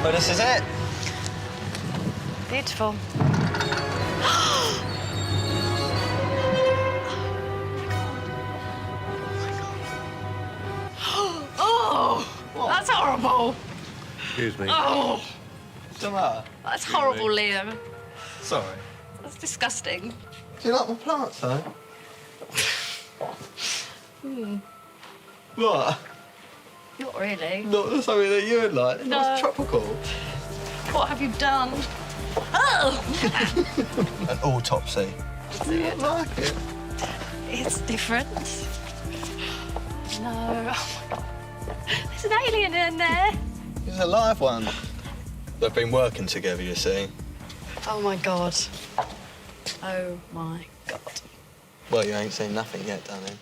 Well, this is it. Beautiful. Oh, that's horrible. Excuse me. Oh, What's the matter? that's horrible, Liam. Sorry. That's disgusting. Do you like my plants, though? What? Not really. Not something that you would like. No. It's tropical. What have you done? Oh! An autopsy. I like it. It's different. No. Oh my God. There's an alien in there. It's a live one. They've been working together, you see. Oh my God. Oh my God. Well, you ain't seen nothing yet, darling.